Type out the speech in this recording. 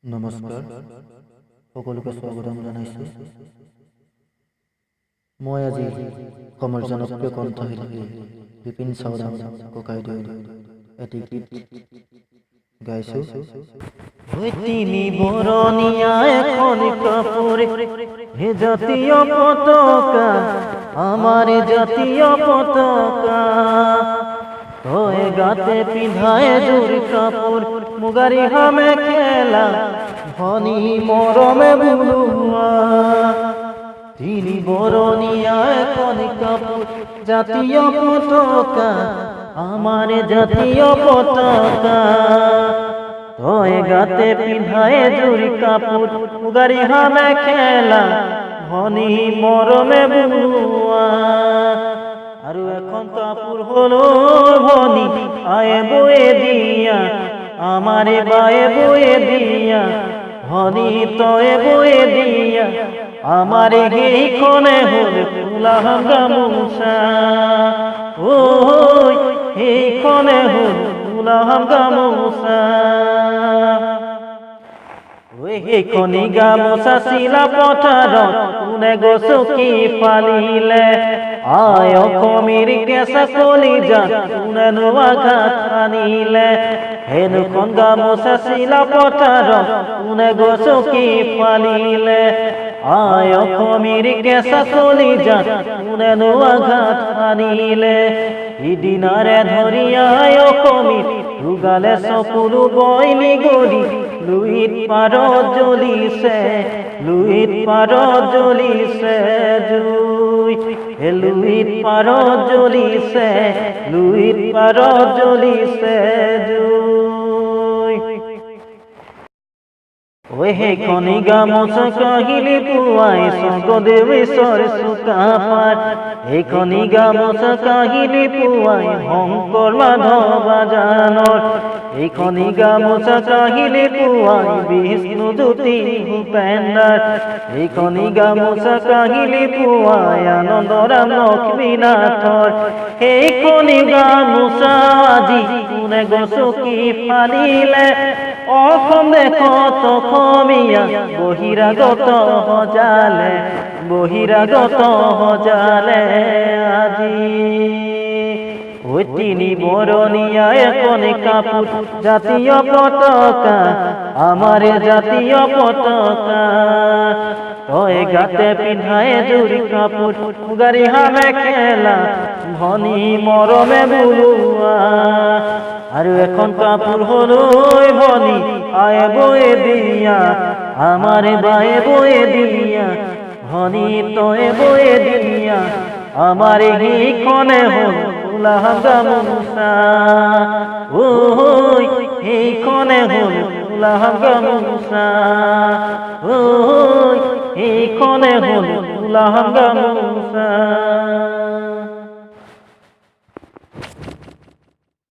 নমস্কাৰ সকলোকে স্বাগতম জনাইছোঁ। মই আজি অসমৰ জনপ্ৰিয় কণ্ঠশিল্পী বিপিন চাওদাং ককাইদেউৰ এটি গীত গাইছোঁ। তিনি বরণিয়া এখন কাপড়ে হে জাতীয় পতাকা, আমার জাতীয় পতাকা। তোয়ে গাতে পিন্ধায় জোর কাপড়, মুগারি হামে খেলা ধনী মরমে বুলুয়া। তিনি বরণিয়া এখন কাপড়, জাতীয় পতাকা, আমার জাতীয় পতাকা। তোয়ে গাতে পিন্ধায় জুরি কাপড়, মুগারি হামে খেলা ধনী মরমে বুলুয়া। আর এখন কাপড় হলো ধনী আয়ে বয়ে দিয়া, আমারে বায়ে বয়ে দিয়া, ধনী তয়ে বয়ে দিয়া, আমারে এই কোণে হলে ফুলা গামুছা। ও এই কোণে হলে ফুলা গামুছা। খনি গামোচা চিলা পথাৰত কোনে গছকি ফালিলে, আয় অসমীৰ কেঁচা কলিজা কোনেনো আঘাত আনিলে। হেনুখন গামোচা চিলা পথাৰত কোনে গছকি ফালিলে, আয় অসমীৰ কেঁচা কলিজা কোনেনো আঘাত আনিলে। সিদিনাৰে ধৰি আয় অসমীৰ ৰুগালে চকুলো বইলি গলি, লুইত পাৰত জ্বলিছে, লুইত পাৰত জ্বলিছে জুই। লুইত পাৰত জ্বলিছে, লুইত পাৰত জ্বলিছে জুই। ওই সেইখনি গামোচা কাহিলি পুৱাই স্বৰ্গদেৱেশ্বৰ চুকাফাৰ, সেইখনি গামোচা কাহিলি পুৱাই শংকৰ মাধৱ জানৰ, এইখনি গামোচা কাহিলি পুৱাই বিষ্ণু জ্যোতি ভূপেন্দাৰ, এইখনি গামোচা কাহিলি পুৱাই আনন্দৰাম লক্ষ্মীনাথৰ। সেইখনি গামোচা আজি কোনে গছকি ফালিলে, অসম দেশত অসমীয়া বহিৰাগত সজালে, বহিৰাগত সজালে আজি। ওই তিনি বরণিয়া এখন কাপড়, জাতীয় পতাকা, আমার জাতীয় পতাকা। তোয়ে গাতে পিন্ধায় জুরি কাপড়, মুগারি হামে খেলা ধনী মরমে বুলুয়া। আর এখন কাপড় হলো ধনী আয়ে বয়ে দিয়া, আমার বায়ে বয়ে দিয়া, ধনী তোয়ে বয়ে দিয়া, আমার এইখানে হল ফুলা গামোচা। ও এইখানে হল ফুলা গামোচা, ও এইখানে হল ফুলা গামোচা।